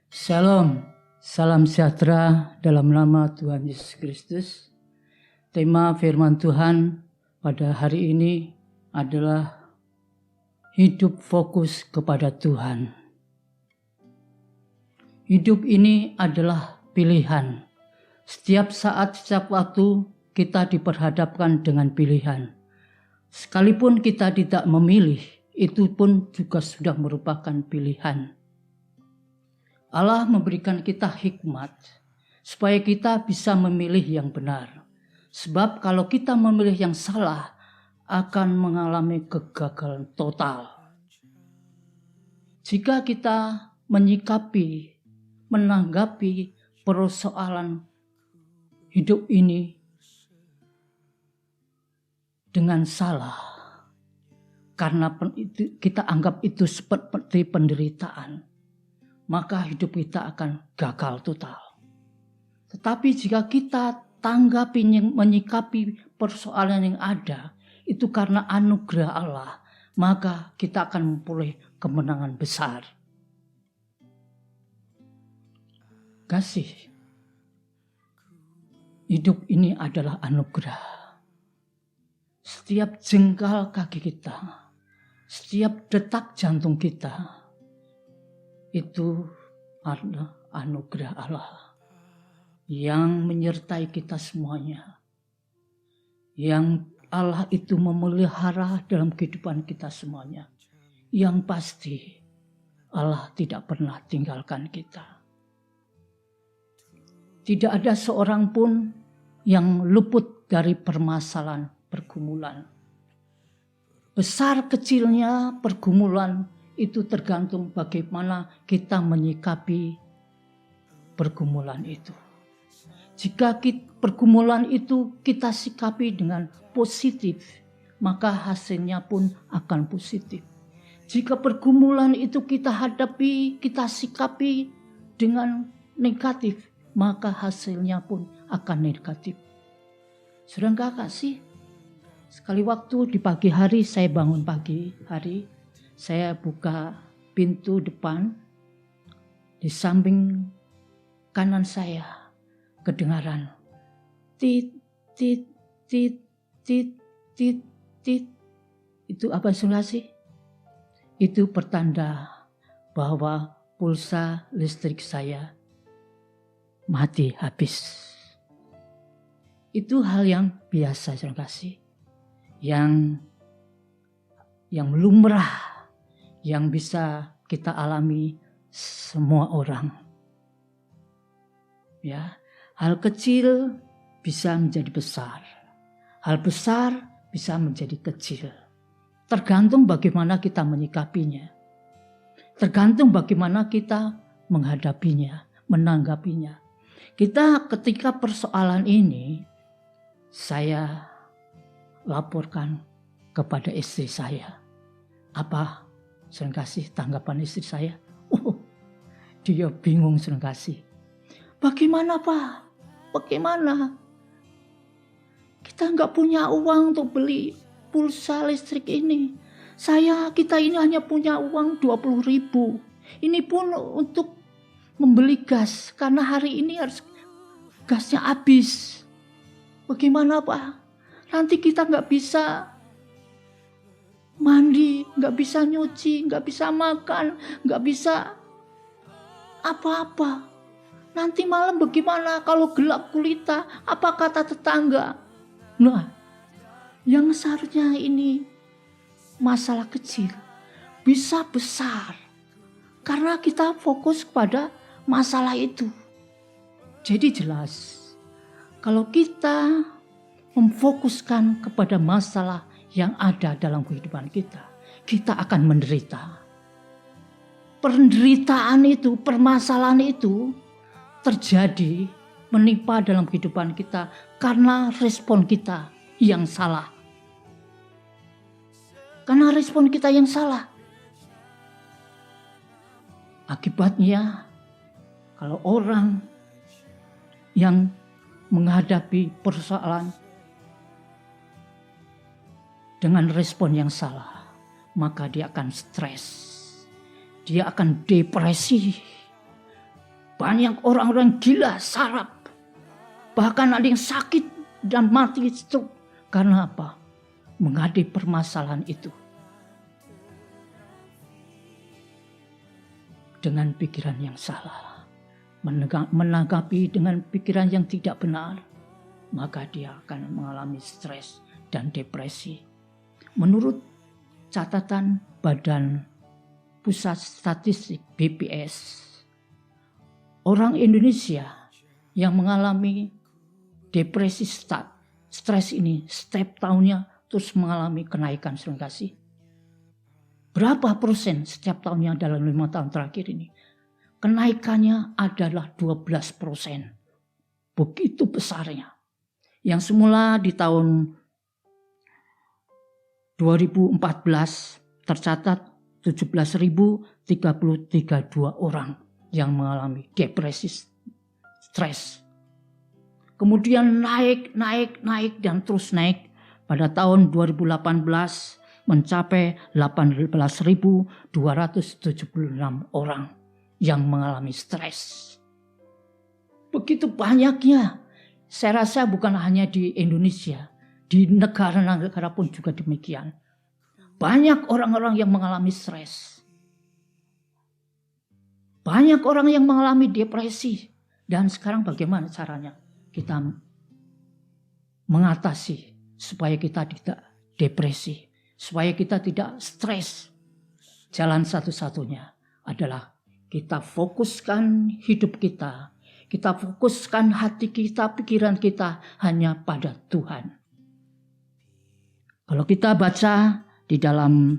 Shalom, salam sejahtera dalam nama Tuhan Yesus Kristus. Tema firman Tuhan pada hari ini adalah hidup fokus kepada Tuhan. Hidup ini adalah pilihan. Setiap saat, setiap waktu kita diperhadapkan dengan pilihan. Sekalipun kita tidak memilih, itu pun juga sudah merupakan pilihan. Allah memberikan kita hikmat supaya kita bisa memilih yang benar. Sebab kalau kita memilih yang salah akan mengalami kegagalan total. Jika kita menanggapi persoalan hidup ini dengan salah, karena kita anggap itu seperti penderitaan, maka hidup kita akan gagal total. Tetapi jika kita menyikapi persoalan yang ada, itu karena anugerah Allah, maka kita akan memperoleh kemenangan besar. Kasih, hidup ini adalah anugerah. Setiap jengkal kaki kita, setiap detak jantung kita, itu adalah anugerah Allah yang menyertai kita semuanya. Yang Allah itu memelihara dalam kehidupan kita semuanya. Yang pasti Allah tidak pernah tinggalkan kita. Tidak ada seorang pun yang luput dari permasalahan pergumulan. Besar kecilnya pergumulan itu tergantung bagaimana kita menyikapi pergumulan itu. Jika pergumulan itu kita sikapi dengan positif, maka hasilnya pun akan positif. Jika pergumulan itu kita sikapi dengan negatif, maka hasilnya pun akan negatif. Saudara kasih, sekali waktu di pagi hari saya bangun pagi hari, saya buka pintu depan, di samping kanan saya kedengaran tit tit tit tit tit tit. Itu apa sih? Itu pertanda bahwa pulsa listrik saya mati habis. Itu hal yang biasa, saudara kasih, yang lumrah, yang bisa kita alami semua orang. Ya, hal kecil bisa menjadi besar. Hal besar bisa menjadi kecil. Tergantung bagaimana kita menyikapinya. Tergantung bagaimana kita menghadapinya, menanggapinya. Ketika persoalan ini, saya laporkan kepada istri saya. Apa saudara kasih tanggapan istri saya? Dia bingung, saudara kasih. Bagaimana Pak? Bagaimana? Kita nggak punya uang untuk beli pulsa listrik ini. Kita ini hanya punya uang 20.000. Ini pun untuk membeli gas, karena hari ini harus gasnya habis. Bagaimana Pak? Nanti kita nggak bisa mandi, nggak bisa nyuci, nggak bisa makan, nggak bisa apa-apa. Nanti malam bagaimana kalau gelap gulita? Apa kata tetangga? Nah, yang seharusnya ini masalah kecil bisa besar karena kita fokus pada masalah itu. Jadi jelas, kalau kita memfokuskan kepada masalah yang ada dalam kehidupan kita, kita akan menderita. Penderitaan itu, permasalahan itu terjadi, menimpa dalam kehidupan kita karena respon kita yang salah. Karena respon kita yang salah. Akibatnya, kalau orang yang menghadapi persoalan dengan respon yang salah, maka dia akan stres, dia akan depresi, Banyak orang-orang gila, sarap. Bahkan ada yang sakit dan mati stroke. Karena apa? Menghadapi permasalahan itu dengan pikiran yang salah. Menanggapi dengan pikiran yang tidak benar. Maka dia akan mengalami stres dan depresi. Menurut catatan Badan Pusat Statistik BPS, orang Indonesia yang mengalami depresi stres ini setiap tahunnya terus mengalami kenaikan, saudara kasih. Berapa persen setiap tahunnya dalam 5 tahun terakhir ini? Kenaikannya adalah 12%. Begitu besarnya. Yang semula di tahun 2014 tercatat 17.032 orang yang mengalami depresi stres. Kemudian naik dan terus naik. Pada tahun 2018 mencapai 18.276 orang yang mengalami stres. Begitu banyaknya. Saya rasa bukan hanya di Indonesia, di negara-negara pun juga demikian. Banyak orang-orang yang mengalami stres. Banyak orang yang mengalami depresi. Dan sekarang bagaimana caranya kita mengatasi supaya kita tidak depresi, supaya kita tidak stres? Jalan satu-satunya adalah kita fokuskan hidup kita. Kita fokuskan hati kita, pikiran kita hanya pada Tuhan. Kalau kita baca di dalam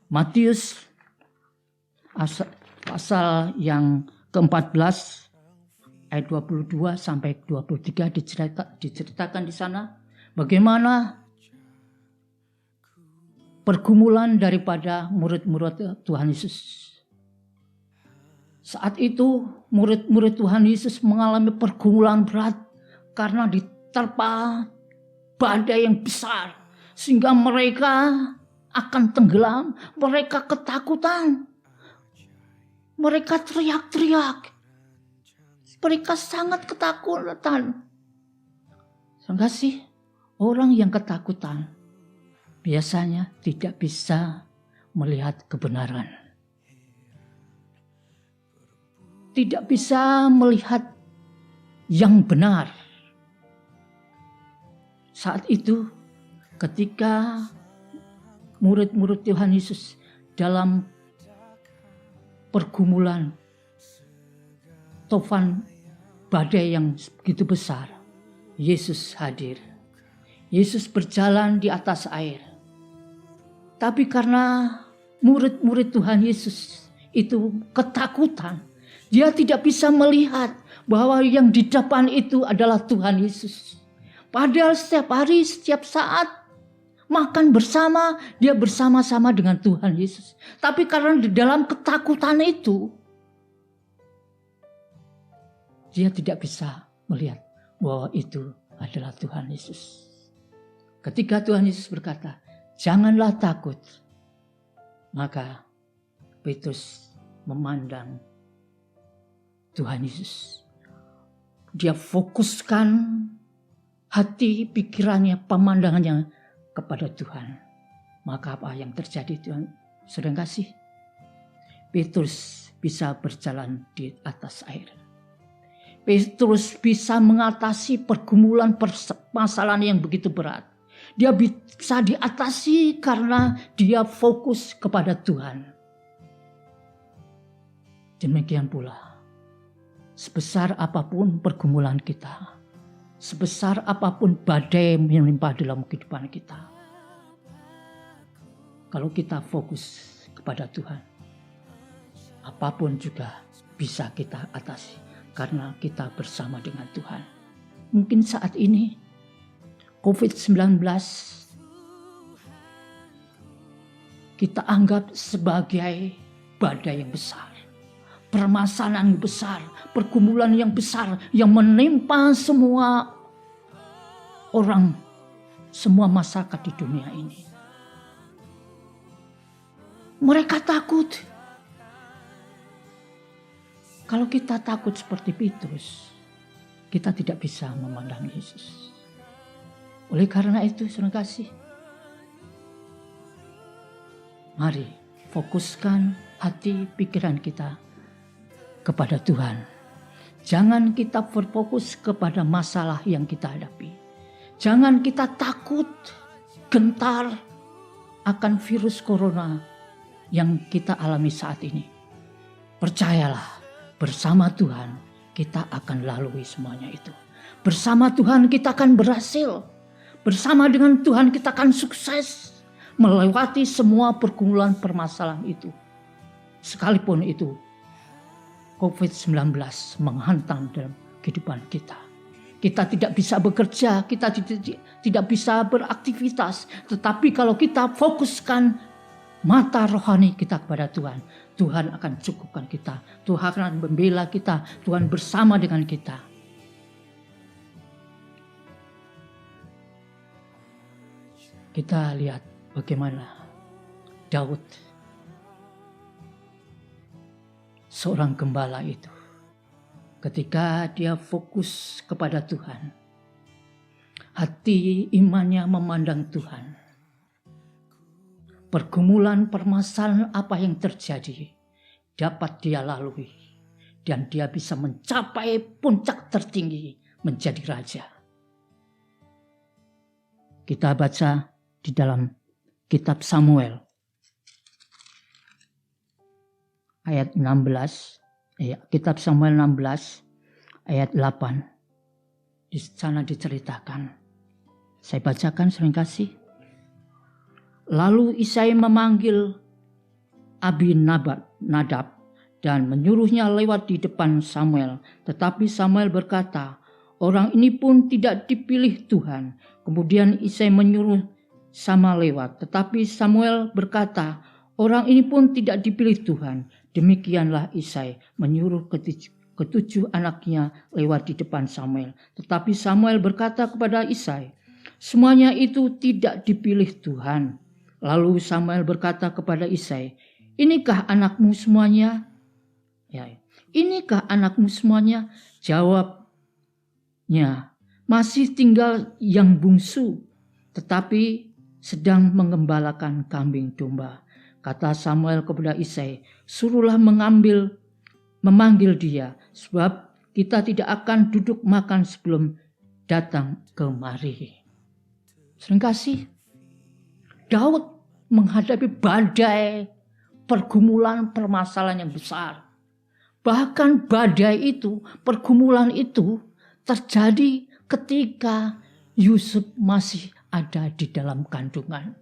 Matius pasal yang ke-14 ayat 22 sampai 23 diceritakan di sana bagaimana pergumulan daripada murid-murid Tuhan Yesus. Saat itu murid-murid Tuhan Yesus mengalami pergumulan berat karena diterpa badai yang besar sehingga mereka akan tenggelam, mereka ketakutan. Mereka teriak-teriak. Mereka sangat ketakutan. Sehingga sih orang yang ketakutan biasanya tidak bisa melihat kebenaran. Tidak bisa melihat yang benar. Saat itu ketika murid-murid Tuhan Yesus dalam pergumulan tofan badai yang begitu besar, Yesus hadir. Yesus berjalan di atas air. Tapi karena murid-murid Tuhan Yesus itu ketakutan, dia tidak bisa melihat bahwa yang di depan itu adalah Tuhan Yesus. Padahal setiap hari, setiap saat makan bersama, dia bersama-sama dengan Tuhan Yesus. Tapi karena di dalam ketakutan itu, dia tidak bisa melihat bahwa itu adalah Tuhan Yesus. Ketika Tuhan Yesus berkata, "Janganlah takut," maka Petrus memandang Tuhan Yesus. Dia fokuskan hati, pikirannya, pemandangannya kepada Tuhan. Maka apa yang terjadi Tuhan? Saudara kasih, Petrus bisa berjalan di atas air. Petrus bisa mengatasi pergumulan permasalahan yang begitu berat. Dia bisa diatasi karena dia fokus kepada Tuhan. Demikian pula, sebesar apapun pergumulan kita, sebesar apapun badai yang menimpa dalam kehidupan kita, kalau kita fokus kepada Tuhan, apapun juga bisa kita atasi karena kita bersama dengan Tuhan. Mungkin saat ini COVID-19 kita anggap sebagai badai yang besar, permasalahan yang besar, pergumulan yang besar yang menimpa semua orang, semua masyarakat di dunia ini. Mereka takut Kalau kita takut seperti Petrus, kita tidak bisa memandang Yesus. Oleh karena itu, saudara kasih, mari fokuskan hati pikiran kita kepada Tuhan. Jangan kita berfokus kepada masalah yang kita hadapi. Jangan kita takut, gentar akan virus corona yang kita alami saat ini. Percayalah, bersama Tuhan kita akan lalui semuanya itu. Bersama Tuhan kita akan berhasil. Bersama dengan Tuhan kita akan sukses melewati semua pergumulan permasalahan itu. Sekalipun itu COVID-19 menghantam dalam kehidupan kita. Kita tidak bisa bekerja, kita tidak bisa beraktivitas. Tetapi kalau kita fokuskan mata rohani kita kepada Tuhan, Tuhan akan cukupkan kita. Tuhan akan membela kita. Tuhan bersama dengan kita. Kita lihat bagaimana Daud, seorang gembala itu, ketika dia fokus kepada Tuhan, hati imannya memandang Tuhan. Pergumulan permasalahan apa yang terjadi dapat dia lalui, dan dia bisa mencapai puncak tertinggi menjadi raja. Kita baca di dalam kitab Samuel ayat 16, kitab Samuel 16 ayat 8. Di sana diceritakan. Saya bacakan, sering kasih. Lalu Isai memanggil Abinadab dan menyuruhnya lewat di depan Samuel. Tetapi Samuel berkata, orang ini pun tidak dipilih Tuhan. Kemudian Isai menyuruh sama lewat. Tetapi Samuel berkata, orang ini pun tidak dipilih Tuhan. Demikianlah Isai menyuruh ketujuh anaknya lewat di depan Samuel. Tetapi Samuel berkata kepada Isai, semuanya itu tidak dipilih Tuhan. Lalu Samuel berkata kepada Isai, inikah anakmu semuanya? Inikah anakmu semuanya? Jawabnya, masih tinggal yang bungsu, tetapi sedang mengembalakan kambing domba. Kata Samuel kepada Isai, suruhlah memanggil dia, sebab kita tidak akan duduk makan sebelum datang kemari. Sering kasih, Daud menghadapi badai pergumulan permasalahan yang besar. Bahkan badai itu, pergumulan itu terjadi ketika Yusuf masih ada di dalam kandungan.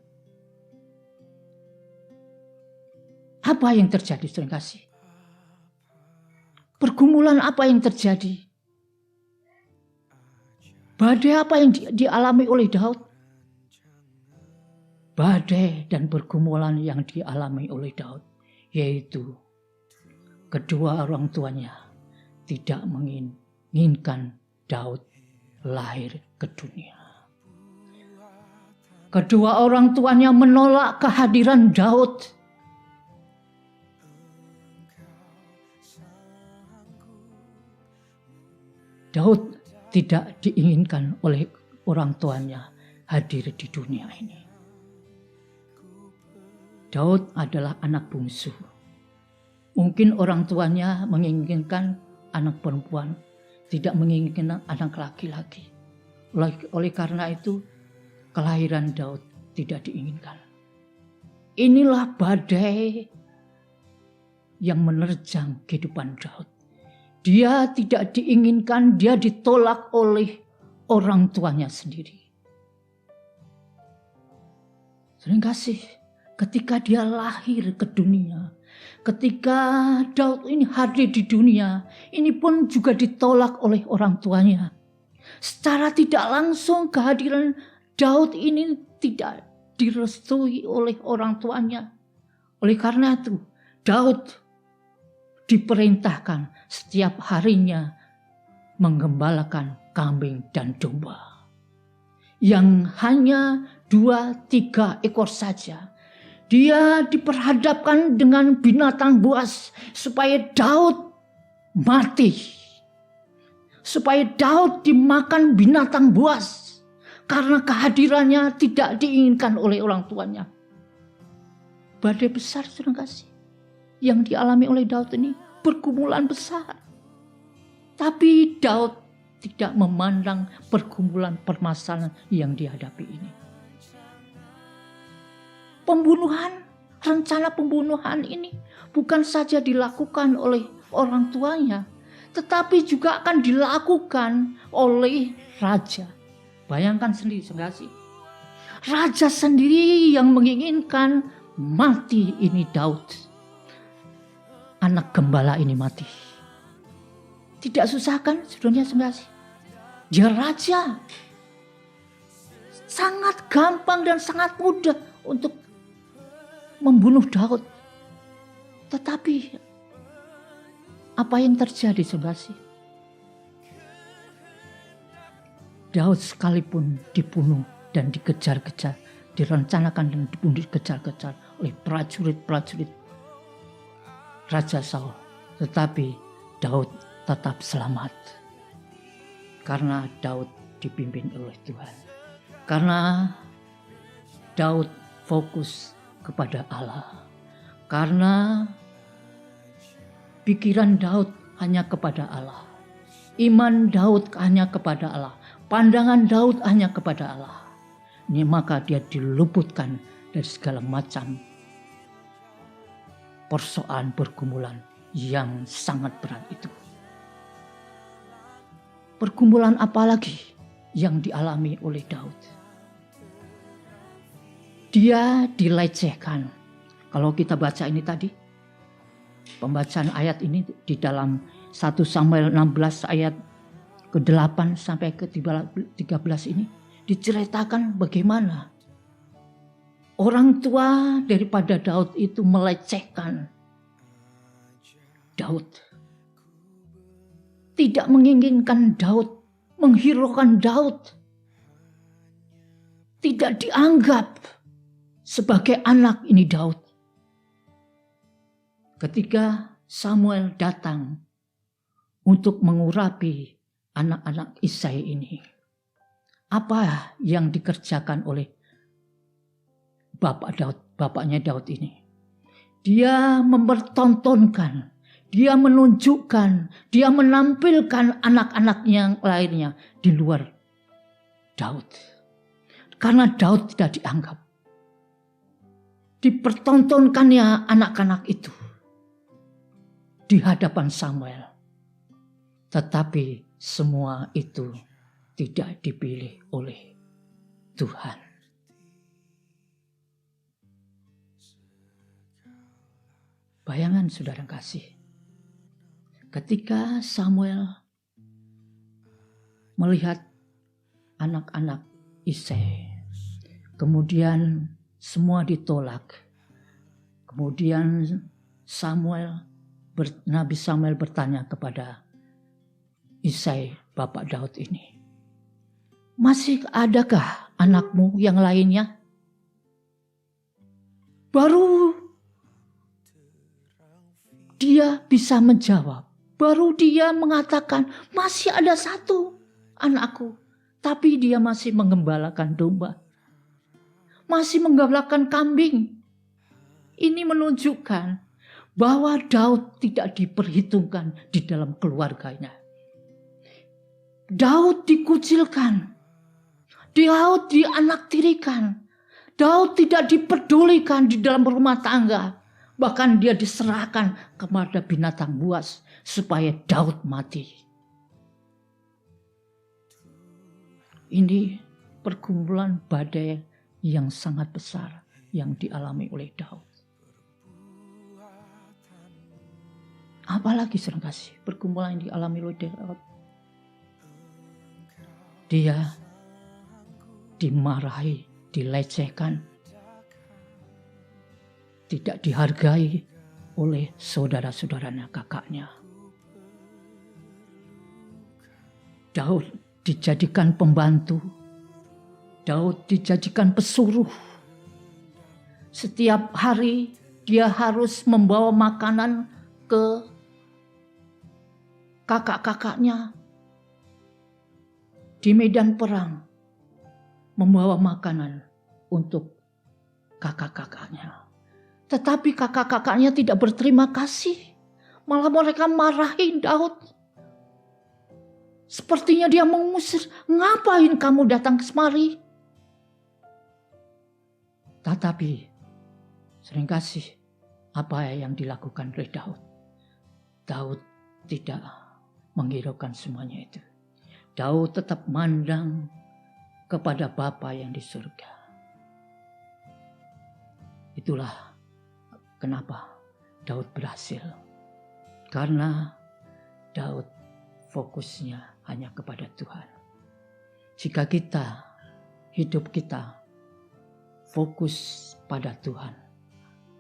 Apa yang terjadi, saudara kasih? Pergumulan apa yang terjadi? Badai apa yang dialami oleh Daud? Badai dan pergumulan yang dialami oleh Daud, yaitu kedua orang tuanya tidak menginginkan Daud lahir ke dunia. Kedua orang tuanya menolak kehadiran Daud. Daud tidak diinginkan oleh orang tuanya hadir di dunia ini. Daud adalah anak bungsu. Mungkin orang tuanya menginginkan anak perempuan, tidak menginginkan anak laki-laki. Oleh karena itu, kelahiran Daud tidak diinginkan. Inilah badai yang menerjang kehidupan Daud. Dia tidak diinginkan, dia ditolak oleh orang tuanya sendiri. Sering kasih, ketika dia lahir ke dunia, ketika Daud ini hadir di dunia, ini pun juga ditolak oleh orang tuanya. Secara tidak langsung kehadiran Daud ini tidak direstui oleh orang tuanya. Oleh karena itu, Daud diperintahkan setiap harinya menggembalakan kambing dan domba. Yang hanya 2-3 ekor saja. Dia diperhadapkan dengan binatang buas supaya Daud mati. Supaya Daud dimakan binatang buas karena kehadirannya tidak diinginkan oleh orang tuanya. Badai besar saudara kasih yang dialami oleh Daud ini, pergumulan besar. Tapi Daud tidak memandang pergumulan permasalahan yang dihadapi ini. Pembunuhan, rencana pembunuhan ini bukan saja dilakukan oleh orang tuanya, tetapi juga akan dilakukan oleh raja. Bayangkan sendiri, saudara. Raja sendiri yang menginginkan mati ini Daud. Anak gembala ini mati. Tidak susah kan sebenarnya, saudara? Dia raja. Sangat gampang dan sangat mudah untuk membunuh Daud. Tetapi apa yang terjadi, saudara? Daud sekalipun dibunuh dan dikejar-kejar, direncanakan dan dibunuh, dikejar-kejar oleh prajurit-prajurit Raja Saul. Tetapi Daud tetap selamat. Karena Daud dipimpin oleh Tuhan. Karena Daud fokus kepada Allah. Karena pikiran Daud hanya kepada Allah. Iman Daud hanya kepada Allah. Pandangan Daud hanya kepada Allah. Ini maka dia diluputkan dari segala macam persoalan pergumulan yang sangat berat itu. Pergumulan apa lagi yang dialami oleh Daud? Dia dilecehkan. Kalau kita baca ini tadi, pembacaan ayat ini di dalam 1 Samuel 16 ayat ke-8 sampai ke-13 ini diceritakan bagaimana orang tua daripada Daud itu melecehkan Daud. Tidak menginginkan Daud, menghiraukan Daud. Tidak dianggap sebagai anak ini Daud. Ketika Samuel datang untuk mengurapi anak-anak Isai ini, apa yang dikerjakan oleh bapaknya Daud ini? Dia mempertontonkan, dia menunjukkan, dia menampilkan anak-anak yang lainnya di luar Daud. Karena Daud tidak dianggap. Dipertontonkannya anak-anak itu di hadapan Samuel. Tetapi semua itu tidak dipilih oleh Tuhan. Bayangan saudara kasih. Ketika Samuel melihat anak-anak Isai, kemudian semua ditolak. Kemudian Nabi Samuel bertanya kepada Isai, bapak Daud ini, masih adakah anakmu yang lainnya? Baru dia bisa menjawab. Baru dia mengatakan, masih ada satu anakku. Tapi dia masih menggembalakan domba. Masih menggembalakan kambing. Ini menunjukkan bahwa Daud tidak diperhitungkan di dalam keluarganya. Daud dikucilkan. Daud dianaktirikan. Daud tidak dipedulikan di dalam rumah tangga. Bahkan dia diserahkan kepada binatang buas supaya Daud mati. Ini pergumulan badai yang sangat besar yang dialami oleh Daud. Apalagi serangkasi pergumulan yang dialami oleh Daud. Dia dimarahi, dilecehkan, tidak dihargai oleh saudara-saudaranya, kakaknya. Daud dijadikan pembantu. Daud dijadikan pesuruh. Setiap hari dia harus membawa makanan ke kakak-kakaknya di medan perang membawa makanan untuk kakak-kakaknya. Tetapi kakak-kakaknya tidak berterima kasih. Malah mereka marahin Daud. Sepertinya dia mengusir. Ngapain kamu datang ke semari? Tetapi sering kasih apa yang dilakukan oleh Daud. Daud tidak menghiraukan semuanya itu. Daud tetap mandang kepada Bapa yang di surga. Itulah kenapa Daud berhasil. Karena Daud fokusnya hanya kepada Tuhan. Jika hidup kita fokus pada Tuhan,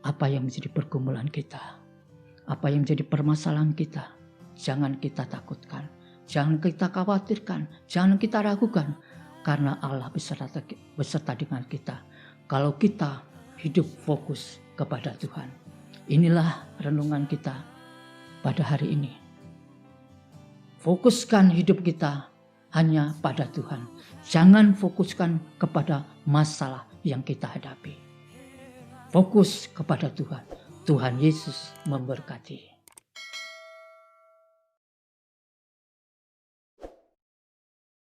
apa yang menjadi pergumulan kita, apa yang menjadi permasalahan kita, jangan kita takutkan, jangan kita khawatirkan, jangan kita ragukan, karena Allah beserta dengan kita. Kalau kita hidup fokus kepada Tuhan. Inilah renungan kita pada hari ini. Fokuskan hidup kita hanya pada Tuhan. Jangan fokuskan kepada masalah yang kita hadapi. Fokus kepada Tuhan. Tuhan Yesus memberkati.